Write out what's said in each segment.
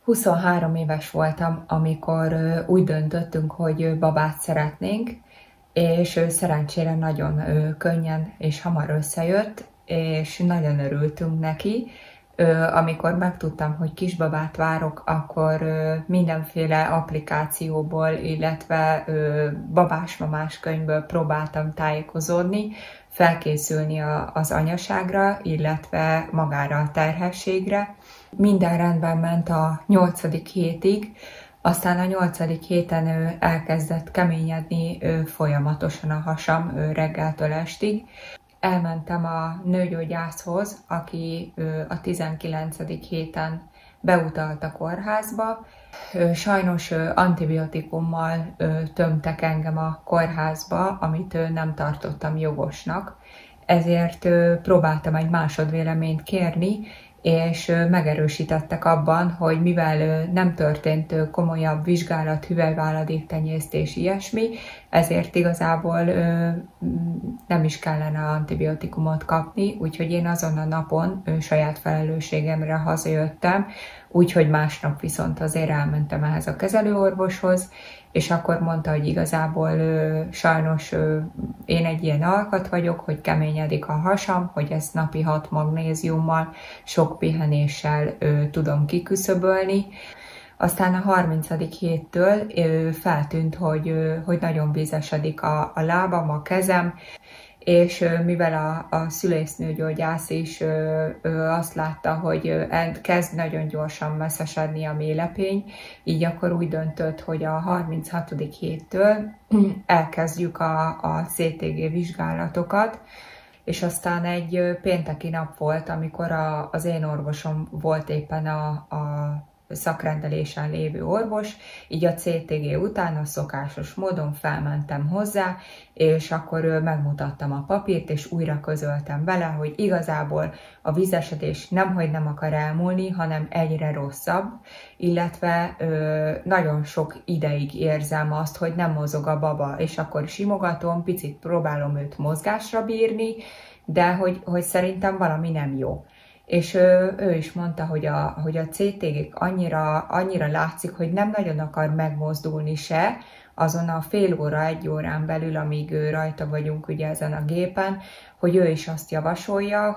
23 éves voltam, amikor úgy döntöttünk, hogy babát szeretnénk, és szerencsére nagyon könnyen és hamar összejött, és nagyon örültünk neki. Amikor megtudtam, hogy kisbabát várok, akkor mindenféle applikációból, illetve babás-mamás könyvből próbáltam tájékozódni, felkészülni az anyaságra, illetve magára a terhességre. Minden rendben ment a 8. hétig, aztán a 8. héten elkezdett keményedni folyamatosan a hasam reggeltől estig. Elmentem a nőgyógyászhoz, aki a 19. héten beutalt a kórházba. Sajnos antibiotikummal tömtek engem a kórházba, amit nem tartottam jogosnak, ezért próbáltam egy másodvéleményt kérni, és megerősítettek abban, hogy mivel nem történt komolyabb vizsgálat, hüvelyváladéktenyésztés, ilyesmi, ezért igazából nem is kellene antibiotikumot kapni, úgyhogy én azon a napon saját felelősségemre hazajöttem, úgyhogy másnap viszont azért elmentem ehhez a kezelőorvoshoz, és akkor mondta, hogy igazából sajnos én egy ilyen alkat vagyok, hogy keményedik a hasam, hogy ezt napi 6 magnéziummal, sok pihenéssel tudom kiküszöbölni. Aztán a 30. héttől feltűnt, hogy nagyon vízesedik a lábam, a kezem, és mivel a szülésznőgyógyász is azt látta, hogy kezd nagyon gyorsan messzesedni a méhlepény, így akkor úgy döntött, hogy a 36. héttől elkezdjük a CTG vizsgálatokat, és aztán egy pénteki nap volt, amikor az én orvosom volt éppen a szakrendelésen lévő orvos, így a CTG után a szokásos módon felmentem hozzá, és akkor megmutattam a papírt, és újra közöltem vele, hogy igazából a vízesedés nemhogy nem akar elmúlni, hanem egyre rosszabb, illetve nagyon sok ideig érzem azt, hogy nem mozog a baba, és akkor simogatom, picit próbálom őt mozgásra bírni, de hogy szerintem valami nem jó. És ő is mondta, hogy a CTG annyira látszik, hogy nem nagyon akar megmozdulni se, azon a fél óra, 1 órán belül, amíg rajta vagyunk ugye ezen a gépen, hogy ő is azt javasolja,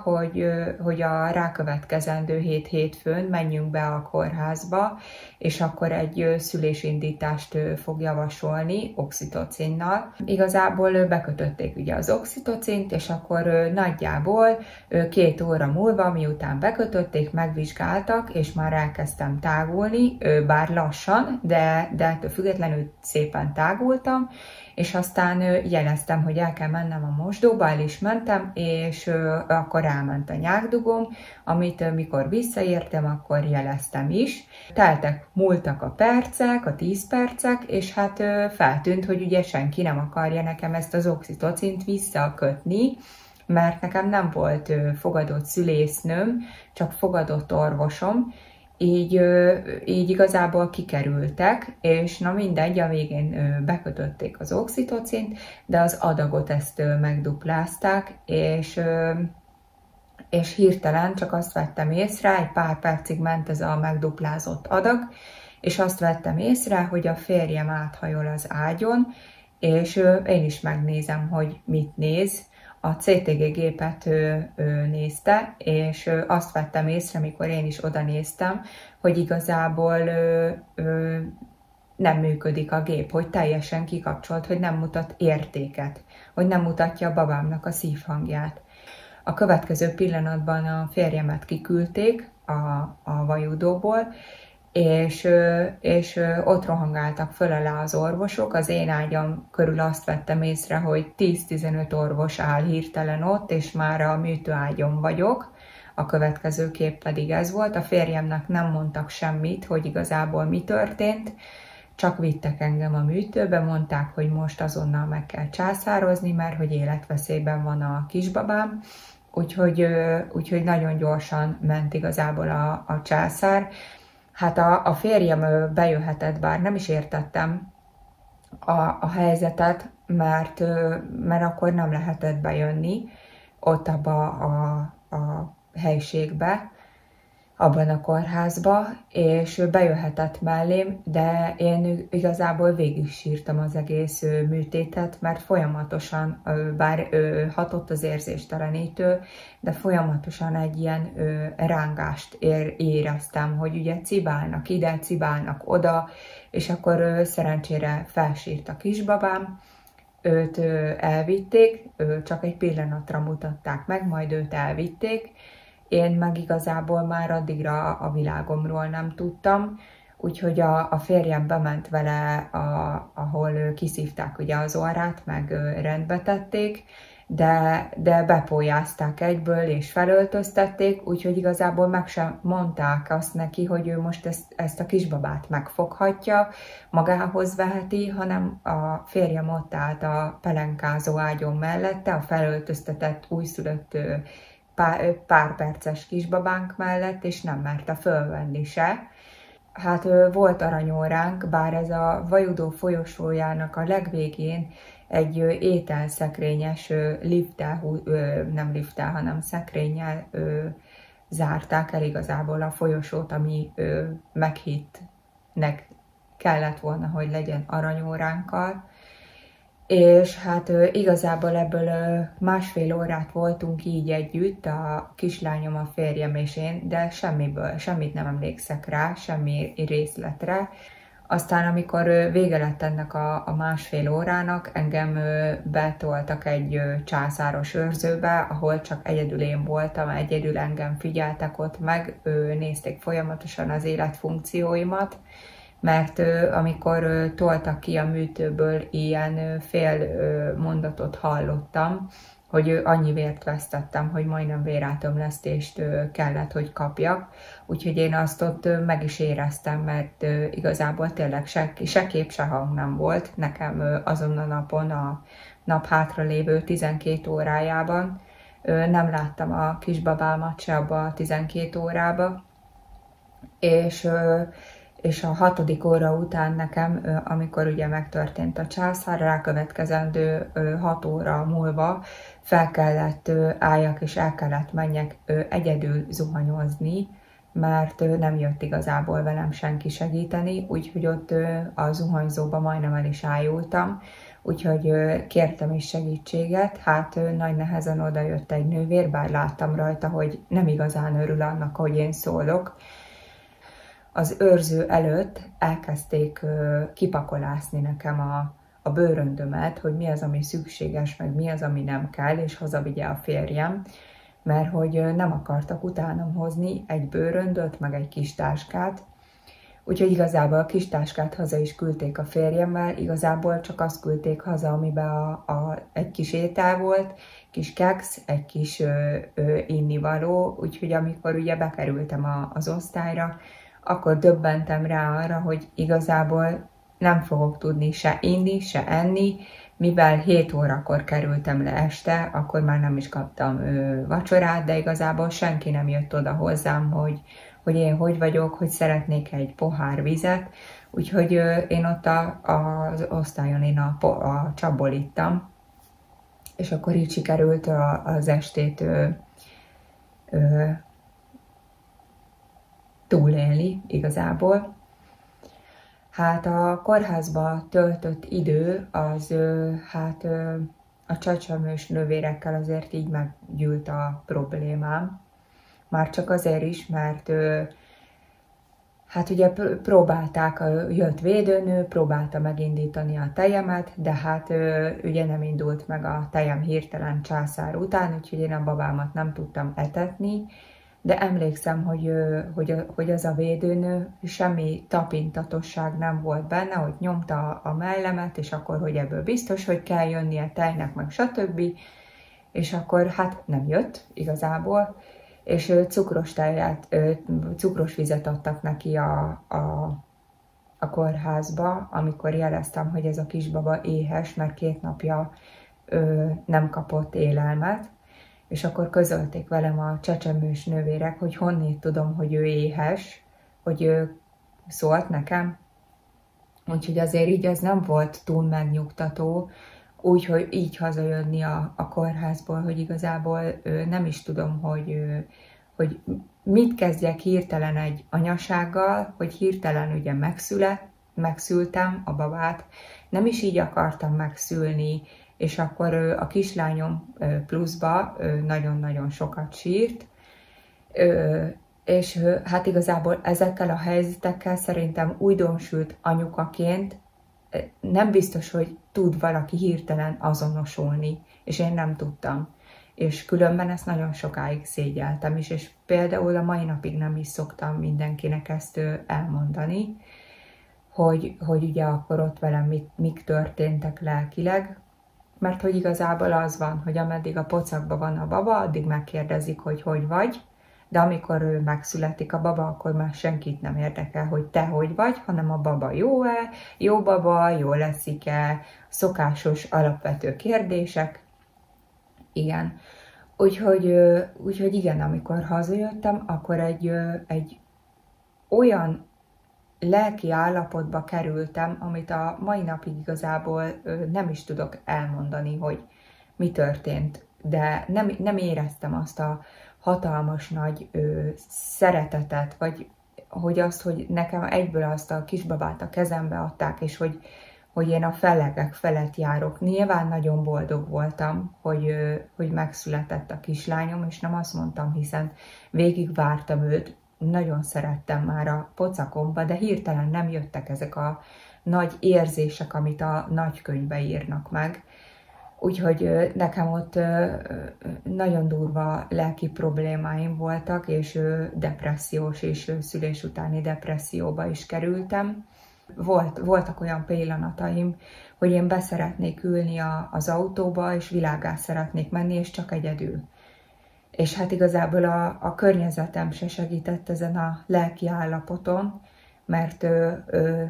hogy a rákövetkezendő 7 hétfőn menjünk be a kórházba, és akkor egy szülésindítást fog javasolni oxitocinnal. Igazából bekötötték ugye az oxitocint, és akkor nagyjából 2 óra múlva, miután bekötötték, megvizsgáltak, és már elkezdtem tágulni, bár lassan, de ettől függetlenül szépen tágultam, és aztán jeleztem, hogy el kell mennem a mosdóba, el is mentem, és akkor elment a nyákdugom, amit mikor visszaértem, akkor jeleztem is. Múltak a percek, a 10 percek, és hát feltűnt, hogy ugye senki nem akarja nekem ezt az oxitocint visszakötni, mert nekem nem volt fogadott szülésznőm, csak fogadott orvosom, így igazából kikerültek, és na mindegy, a végén bekötötték az oxitocint, de az adagot ezt megduplázták, és hirtelen csak azt vettem észre, egy pár percig ment ez a megduplázott adag, és azt vettem észre, hogy a férjem áthajol az ágyon, és én is megnézem, hogy mit néz. A CTG gépet nézte, és azt vettem észre, mikor én is oda néztem, hogy igazából nem működik a gép, hogy teljesen kikapcsolt, hogy nem mutat értéket, hogy nem mutatja a babámnak a szívhangját. A következő pillanatban a férjemet kiküldték a vajudóból, és ott rohangáltak föl alá az orvosok. Az én ágyam körül azt vettem észre, hogy 10-15 orvos áll hirtelen ott, és már a műtőágyon vagyok. A következő kép pedig ez volt. A férjemnek nem mondtak semmit, hogy igazából mi történt, csak vittek engem a műtőbe, mondták, hogy most azonnal meg kell császározni, mert hogy életveszélyben van a kisbabám. Úgyhogy nagyon gyorsan ment igazából a császár. Hát a férjem bejöhetett, bár nem is értettem a helyzetet, mert akkor nem lehetett bejönni ott abba a helyiségbe, abban a kórházba, és bejöhetett mellém, de én igazából végig sírtam az egész műtétet, mert folyamatosan, bár hatott az érzéstelenítő, de folyamatosan egy ilyen rángást éreztem, hogy ugye cibálnak ide, cibálnak oda, és akkor szerencsére felsírt a kisbabám, őt elvitték, csak egy pillanatra mutatták meg, majd őt elvitték. Én meg igazából már addigra a világomról nem tudtam, úgyhogy a férjem bement vele, ahol kiszívták ugye az orrát, meg rendbe tették, de bepójázták egyből, és felöltöztették, úgyhogy igazából meg sem mondták azt neki, hogy ő most ezt a kisbabát megfoghatja, magához veheti, hanem a férjem ott állt a pelenkázó ágyon mellette, a felöltöztetett újszülött pár perces kisbabánk mellett, és nem merte fölvenni se. Hát volt aranyóránk, bár ez a Vajudó folyosójának a legvégén egy ételszekrényes lifttel, nem lifttel, hanem szekrényel zárták el igazából a folyosót, ami meghittnek kellett volna, hogy legyen aranyóránkkal. És hát igazából ebből másfél órát voltunk így együtt, a kislányom, a férjem és én, de semmit nem emlékszek rá, semmi részletre. Aztán, amikor vége lett ennek a másfél órának, engem betoltak egy császáros őrzőbe, ahol csak egyedül én voltam, egyedül engem figyeltek ott meg, nézték folyamatosan az életfunkcióimat, mert amikor toltak ki a műtőből, ilyen fél mondatot hallottam, hogy annyi vért vesztettem, hogy majdnem vérátömlesztést kellett, hogy kapjak. Úgyhogy én azt ott meg is éreztem, mert igazából tényleg se kép, se hang nem volt nekem azon a napon, a nap hátralévő 12 órájában. Nem láttam a kisbabámat se abba a 12 órába, és a 6. óra után nekem, amikor ugye megtörtént a császár, rákövetkezendő 6 óra múlva fel kellett álljak és el kellett menjek egyedül zuhanyozni, mert nem jött igazából velem senki segíteni, úgyhogy ott a zuhanyzóba majdnem el is ájultam, úgyhogy kértem is segítséget. Hát nagy nehezen oda jött egy nővér, bár láttam rajta, hogy nem igazán örül annak, hogy én szólok. Az őrző előtt elkezdték kipakolászni nekem a bőröndömet, hogy mi az, ami szükséges, meg mi az, ami nem kell, és hazavigye a férjem, mert hogy nem akartak utánam hozni egy bőröndöt, meg egy kis táskát. Úgyhogy igazából a kis táskát haza is küldték a férjemmel, igazából csak azt küldték haza, amiben egy kis étel volt, kis keksz, egy kis innivaló, úgyhogy amikor ugye bekerültem az osztályra, akkor döbbentem rá arra, hogy igazából nem fogok tudni se inni, se enni, mivel 7 órakor kerültem le este, akkor már nem is kaptam vacsorát, de igazából senki nem jött oda hozzám, hogy én hogy vagyok, hogy szeretnék egy pohár vizet, úgyhogy én ott az osztályon én a csapból ittam, és akkor így sikerült az estét túlélni igazából. Hát a kórházba töltött idő az a csecsemős nővérekkel azért így meggyűlt a problémám. Már csak azért is, mert hát ugye próbálták, jött védőnő, próbálta megindítani a tejemet, de hát ugye nem indult meg a tejem hirtelen császár után, úgyhogy én a babámat nem tudtam etetni, de emlékszem, hogy az a védőnő semmi tapintatosság nem volt benne, hogy nyomta a mellemet, és akkor, hogy ebből biztos, hogy kell jönnie tejnek, meg stb. És akkor hát nem jött igazából, és cukros vizet adtak neki a kórházba, amikor jeleztem, hogy ez a kisbaba éhes, mert 2 napja nem kapott élelmet, és akkor közölték velem a csecsemős nővérek, hogy honnét tudom, hogy ő éhes, hogy ő szólt nekem. Úgyhogy azért így ez nem volt túl megnyugtató, úgyhogy így hazajönni a kórházból, hogy igazából nem is tudom, hogy mit kezdjek hirtelen egy anyasággal, hogy hirtelen ugye megszültem a babát, nem is így akartam megszülni, és akkor a kislányom pluszba nagyon-nagyon sokat sírt, és hát igazából ezekkel a helyzetekkel szerintem újdonsült anyukaként nem biztos, hogy tud valaki hirtelen azonosulni, és én nem tudtam. És különben ezt nagyon sokáig szégyeltem is, és például a mai napig nem is szoktam mindenkinek ezt elmondani, hogy ugye akkor ott velem mik történtek lelkileg, mert hogy igazából az van, hogy ameddig a pocakban van a baba, addig megkérdezik, hogy vagy, de amikor ő megszületik a baba, akkor már senkit nem érdekel, hogy te hogy vagy, hanem a baba jó-e, jó baba, jól leszik-e, szokásos alapvető kérdések. Igen. Úgyhogy igen, amikor hazajöttem, akkor egy olyan lelki állapotba kerültem, amit a mai napig igazából nem is tudok elmondani, hogy mi történt. De nem éreztem azt a hatalmas nagy szeretetet, vagy hogy nekem egyből azt a kisbabát a kezembe adták, és hogy én a felegek felett járok. Nyilván nagyon boldog voltam, hogy megszületett a kislányom, és nem azt mondtam, hiszen végig vártam őt, nagyon szerettem már a pocakomba, de hirtelen nem jöttek ezek a nagy érzések, amit a nagykönyvbe írnak meg. Úgyhogy nekem ott nagyon durva lelki problémáim voltak, és depressziós és szülés utáni depresszióba is kerültem. Voltak olyan pillanataim, hogy én beszeretnék ülni az autóba, és világgá szeretnék menni, és csak egyedül. És hát igazából a környezetem se segített ezen a lelki állapoton, mert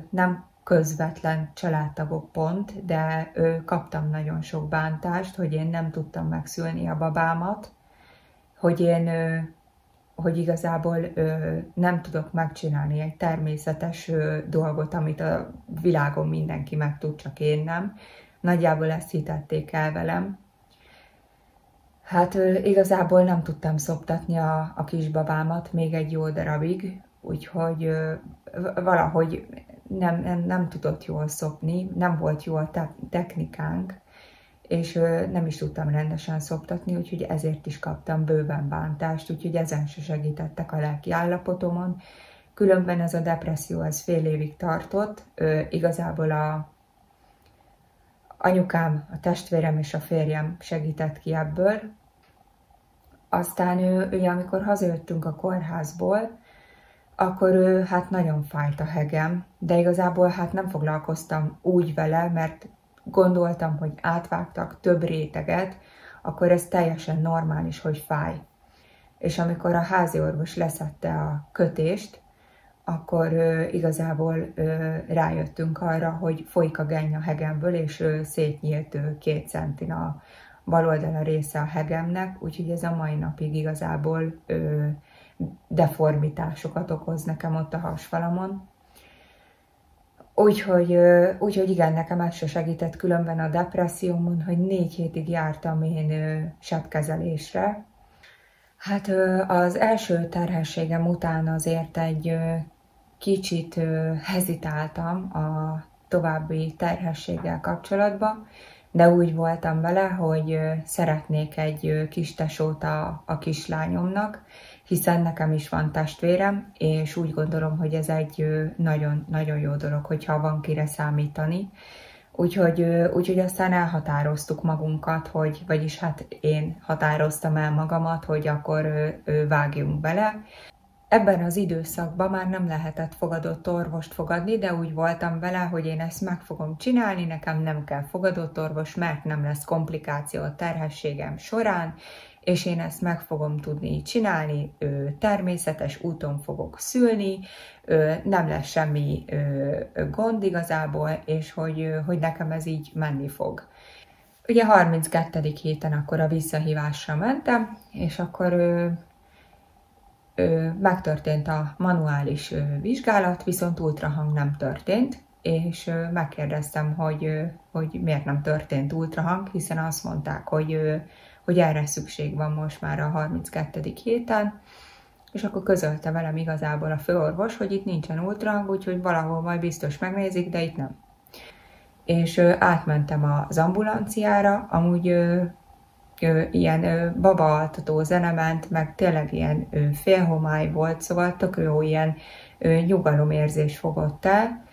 nem közvetlen családtagok pont, de kaptam nagyon sok bántást, hogy én nem tudtam megszülni a babámat, hogy igazából nem tudok megcsinálni egy természetes dolgot, amit a világon mindenki meg tud, csak én nem. Nagyjából ezt hitették el velem. Hát igazából nem tudtam szoptatni a kisbabámat még egy jó darabig, úgyhogy valahogy nem tudott jól szopni, nem volt jó a technikánk, és nem is tudtam rendesen szoptatni, úgyhogy ezért is kaptam bőven bántást, úgyhogy ezen se segítettek a lelki állapotomon. Különben ez a depresszió, ez fél évig tartott, igazából anyukám, a testvérem és a férjem segített ki ebből. Aztán ugye, amikor hazajöttünk a kórházból, akkor hát nagyon fájt a hegem, de igazából hát nem foglalkoztam úgy vele, mert gondoltam, hogy átvágtak több réteget, akkor ez teljesen normális, hogy fáj. És amikor a háziorvos leszedte a kötést, akkor igazából rájöttünk arra, hogy folyik a genny a hegemből, és szétnyílt 2 centin a bal oldala része a hegemnek, úgyhogy ez a mai napig igazából deformitásokat okoz nekem ott a hasfalamon. Úgyhogy igen, nekem ez se segített különben a depressziómon, hogy 4 hétig jártam én sebkezelésre. Hát az első terhességem után azért egy kicsit hezitáltam a további terhességgel kapcsolatban, de úgy voltam vele, hogy szeretnék egy kis tesót a kislányomnak, hiszen nekem is van testvérem, és úgy gondolom, hogy ez egy nagyon-nagyon jó dolog, hogyha van kire számítani. Úgyhogy aztán elhatároztuk magunkat, vagyis hát én határoztam el magamat, hogy akkor vágjunk bele. Ebben az időszakban már nem lehetett fogadott orvost fogadni, de úgy voltam vele, hogy én ezt meg fogom csinálni, nekem nem kell fogadott orvos, mert nem lesz komplikáció a terhességem során, és én ezt meg fogom tudni csinálni, természetes úton fogok szülni, nem lesz semmi gond igazából, és hogy nekem ez így menni fog. Ugye 32. héten akkor a visszahívásra mentem, és akkor megtörtént a manuális vizsgálat, viszont ultrahang nem történt, és megkérdeztem, hogy miért nem történt ultrahang, hiszen azt mondták, hogy erre szükség van most már a 32. héten, És akkor közölte velem igazából a főorvos, hogy itt nincsen ultrahang, úgyhogy valahol majd biztos megnézik, de itt nem. És átmentem az ambulanciára, amúgy ilyen babaaltató zene ment, meg tényleg ilyen félhomály volt, szóval tök jó ilyen nyugalomérzés fogott el.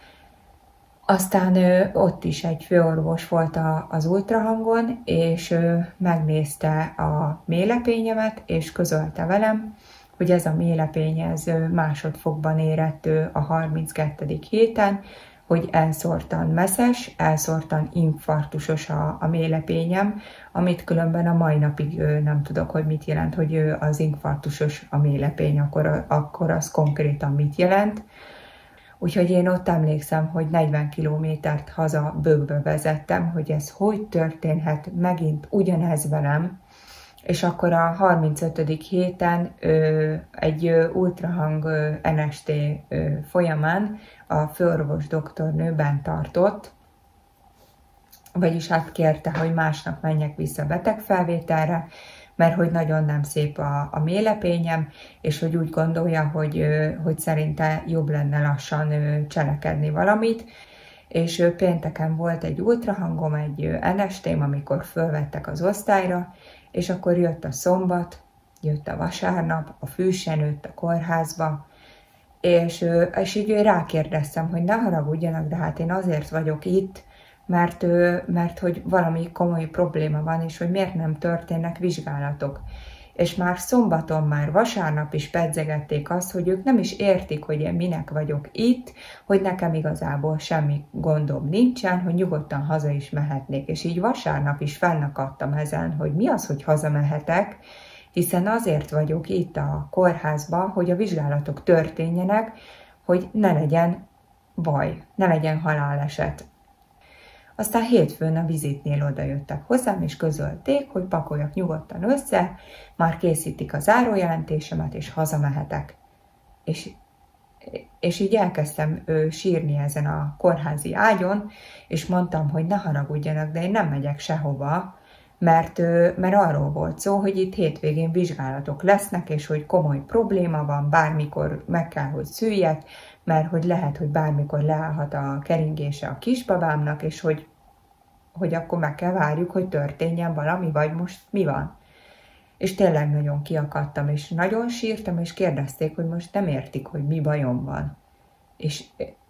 Aztán ott is egy főorvos volt az ultrahangon, és megnézte a méhlepényemet, és közölte velem, hogy ez a méhlepény ez másodfokban érett a 32. héten, hogy elszórtan messzes, elszórtan infarktusos a méhlepényem, amit különben a mai napig nem tudok, hogy mit jelent, hogy az infarktusos a méhlepény, akkor az konkrétan mit jelent. Úgyhogy én ott emlékszem, hogy 40 kilométert haza bőgbe vezettem, hogy ez hogy történhet megint ugyanez velem, és akkor a 35. héten egy ultrahang NST folyamán a főorvos doktornő bent tartott, vagyis hát kérte, hogy másnap menjek vissza betegfelvételre, mert hogy nagyon nem szép a méhlepényem, és hogy úgy gondolja, hogy szerinte jobb lenne lassan cselekedni valamit. És pénteken volt egy ultrahangom, egy NST-m, amikor fölvettek az osztályra, és akkor jött a szombat, jött a vasárnap, a fű se nőtt a kórházba, és így rákérdeztem, hogy ne haragudjanak, de hát én azért vagyok itt, mert hogy valami komoly probléma van, és hogy miért nem történnek vizsgálatok. És már szombaton, már vasárnap is pedzegették azt, hogy ők nem is értik, hogy én minek vagyok itt, hogy nekem igazából semmi gondom nincsen, hogy nyugodtan haza is mehetnék. És így vasárnap is fennakadtam ezen, hogy mi az, hogy hazamehetek, hiszen azért vagyok itt a kórházban, hogy a vizsgálatok történjenek, hogy ne legyen baj, ne legyen haláleset. Aztán hétfőn a vizitnél odajöttek hozzám, és közölték, hogy pakoljak nyugodtan össze, már készítik a zárójelentésemet, és hazamehetek. És így elkezdtem sírni ezen a kórházi ágyon, és mondtam, hogy ne haragudjanak, de én nem megyek sehova, mert arról volt szó, hogy itt hétvégén vizsgálatok lesznek, és hogy komoly probléma van, bármikor meg kell, hogy szüljek, mert hogy lehet, hogy bármikor leállhat a keringése a kisbabámnak, és hogy akkor meg kell várjuk, hogy történjen valami, vagy most mi van. És tényleg nagyon kiakadtam, és nagyon sírtam, és kérdezték, hogy most nem értik, hogy mi bajom van.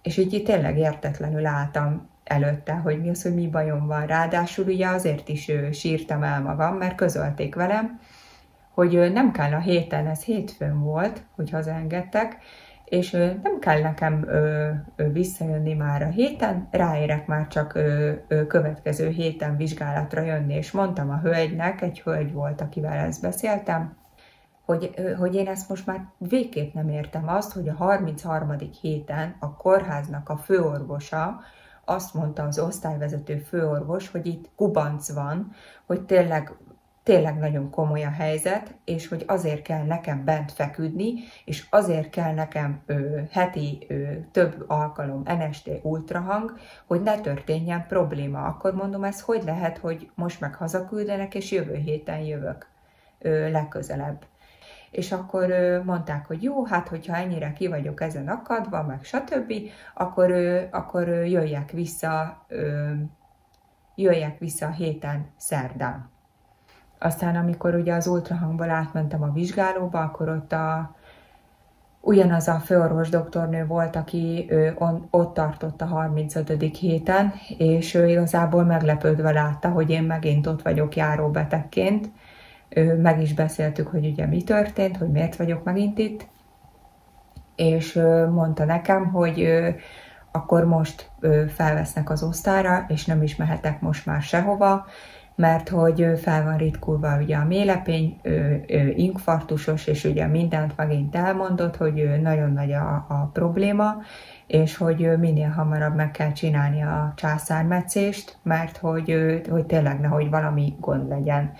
És így tényleg értetlenül álltam előtte, hogy mi az, hogy mi bajom van. Ráadásul ugye azért is sírtam el magam, mert közölték velem, hogy nem kell a héten, ez hétfőn volt, hogy hazaengedtek, és nem kell nekem visszajönni már a héten, ráérek már csak következő héten vizsgálatra jönni, és mondtam a hölgynek, egy hölgy volt, akivel ezt beszéltem, hogy én ezt most már végképp nem értem azt, hogy a 33. héten a kórháznak a főorvosa azt mondta az osztályvezető főorvos, hogy itt kubanc van, hogy tényleg nagyon komoly a helyzet, és hogy azért kell nekem bent feküdni, és azért kell nekem heti több alkalom NST ultrahang, hogy ne történjen probléma. Akkor mondom, ez hogy lehet, hogy most meg hazaküldenek, és jövő héten jövök legközelebb. És akkor mondták, hogy jó, hát hogyha ennyire ki vagyok ezen akadva, meg stb., akkor jöjjek vissza a héten szerdán. Aztán, amikor ugye az ultrahangból átmentem a vizsgálóba, akkor ott ugyanaz a főorvos doktornő volt, aki ott tartott a 35. héten, és ő igazából meglepődve látta, hogy én megint ott vagyok járóbetegként. Meg is beszéltük, hogy ugye mi történt, hogy miért vagyok megint itt, és mondta nekem, hogy akkor most felvesznek az osztályra, és nem is mehetek most már sehova, mert hogy fel van ritkulva ugye a méhlepény, infarktusos, és ugye mindent megint elmondott, hogy nagyon nagy a probléma, és hogy minél hamarabb meg kell csinálni a császármetszést, mert hogy tényleg nehogy valami gond legyen.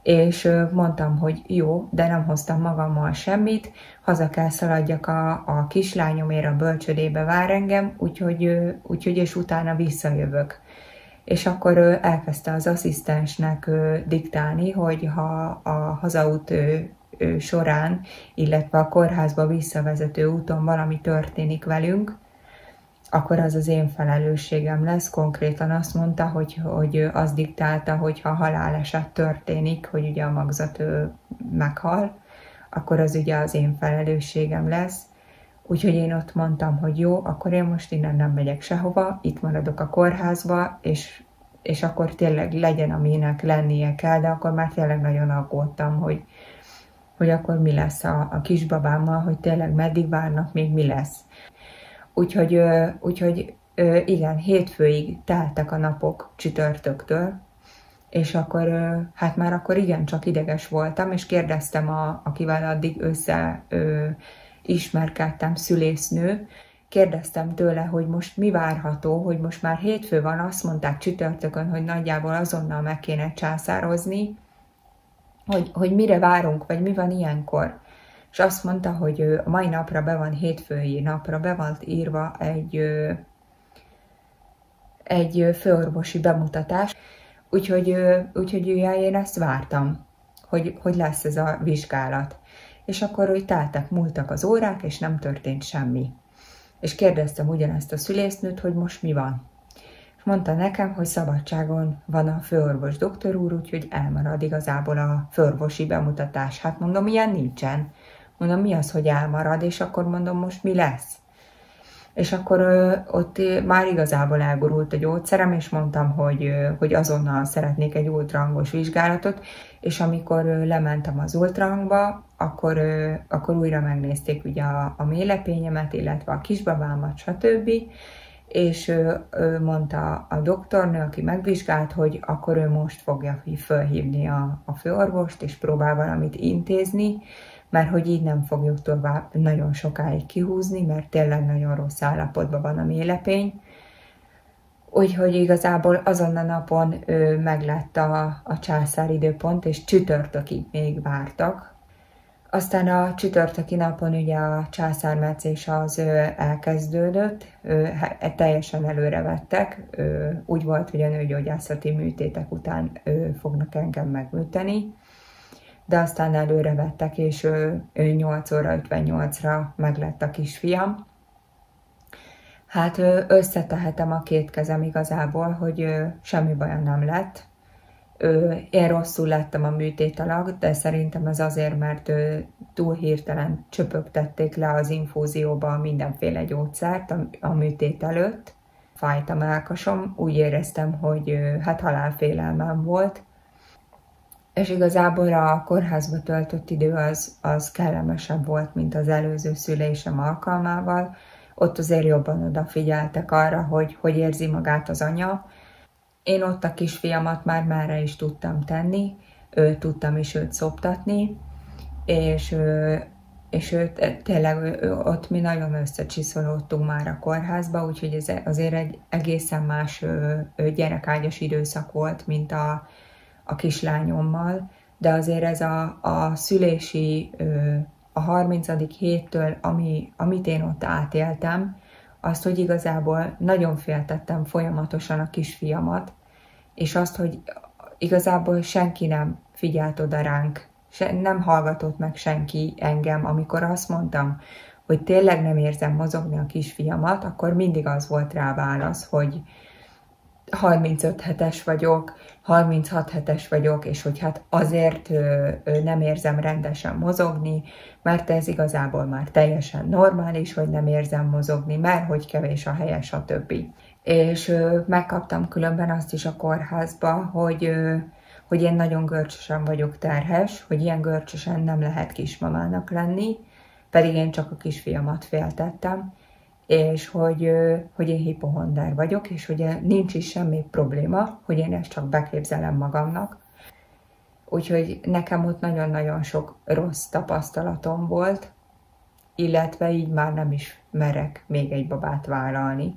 És mondtam, hogy jó, de nem hoztam magammal semmit, haza kell szaladjak a kislányomért, a bölcsödébe vár engem, úgyhogy és utána visszajövök. És akkor elkezdte az asszisztensnek diktálni, hogy ha a hazaút során, illetve a kórházba visszavezető úton valami történik velünk, akkor az az én felelősségem lesz. Konkrétan azt mondta, hogy az diktálta, hogy ha haláleset történik, hogy ugye a magzat meghal, akkor az ugye az én felelősségem lesz. Úgyhogy én ott mondtam, hogy jó, akkor én most innen nem megyek sehova, itt maradok a kórházba, és akkor tényleg legyen, aminek lennie kell, de akkor már tényleg nagyon aggódtam, hogy akkor mi lesz a kisbabámmal, hogy tényleg meddig várnak, még mi lesz. Úgyhogy igen, hétfőig teltek a napok csütörtöktől, és akkor hát már akkor igencsak ideges voltam, és kérdeztem, akivel addig ismerkedtem, szülésznő, kérdeztem tőle, hogy most mi várható, hogy most már hétfő van, azt mondták csütörtökön, hogy nagyjából azonnal meg kéne császározni, hogy mire várunk, vagy mi van ilyenkor. És azt mondta, hogy a mai napra hétfői napra be van írva egy főorvosi bemutatás, úgyhogy én ezt vártam, hogy lesz ez a vizsgálat. És akkor hogy múltak az órák, és nem történt semmi. És kérdeztem ugyanezt a szülésznőt, hogy most mi van. És mondta nekem, hogy szabadságon van a főorvos doktor úr, úgyhogy elmarad igazából a főorvosi bemutatás. Hát mondom, ilyen nincsen. Mondom, mi az, hogy elmarad, és akkor mondom, most mi lesz? És akkor ott már igazából elgurult a gyógyszerem, és mondtam, hogy azonnal szeretnék egy ultrahangos vizsgálatot, és amikor lementem az ultrahangba, akkor újra megnézték ugye a méhlepényemet, illetve a kisbabámat, stb. És mondta a doktornő, aki megvizsgált, hogy akkor ő most fogja fölhívni a főorvost, és próbál valamit intézni, mert hogy így nem fogjuk tovább nagyon sokáig kihúzni, mert tényleg nagyon rossz állapotban van a méhlepény. Úgyhogy igazából azon a napon meglett a császáridőpont, és csütörtökig még vártak. Aztán a csütörtöki napon ugye a császármetszés az elkezdődött, teljesen előrevettek, úgy volt, hogy a nőgyógyászati műtétek után fognak engem megműteni, de aztán előrevettek, és 8 óra 58-ra meglett a kisfiam. Hát összetehetem a két kezem igazából, hogy semmi bajom nem lett. Én rosszul lettem a műtét alatt, de szerintem ez azért, mert túl hirtelen csöpögtették le az infúzióba mindenféle gyógyszert a műtét előtt. Fájt a mellkasom, úgy éreztem, hogy hát halálfélelmem volt. És igazából a kórházba töltött idő az kellemesebb volt, mint az előző szülésem alkalmával. Ott azért jobban odafigyeltek arra, hogy érzi magát az anya. Én ott a kisfiamat már merre is tudtam tenni, tudtam is őt szoptatni, és tényleg ott mi nagyon összecsiszolódtunk már a kórházba, úgyhogy ez azért egy egészen más gyerekágyas időszak volt, mint a kislányommal, de azért ez a szülési, a 30. héttől, amit én ott átéltem, azt, hogy igazából nagyon féltettem folyamatosan a kisfiamat, és azt, hogy igazából senki nem figyelt oda ránk, nem hallgatott meg senki engem, amikor azt mondtam, hogy tényleg nem érzem mozogni a kisfiamat, akkor mindig az volt rá válasz, hogy 35 hetes vagyok, 36 hetes vagyok, és hogy hát azért nem érzem rendesen mozogni, mert ez igazából már teljesen normális, hogy nem érzem mozogni, mert hogy kevés a helye, stb. És megkaptam különben azt is a kórházba, hogy én nagyon görcsösen vagyok terhes, hogy ilyen görcsösen nem lehet kismamának lenni, pedig én csak a kisfiamat féltettem, és hogy én hipohonder vagyok, és hogy nincs is semmi probléma, hogy én ezt csak beképzelem magamnak. Úgyhogy nekem ott nagyon-nagyon sok rossz tapasztalatom volt, illetve így már nem is merek még egy babát vállalni.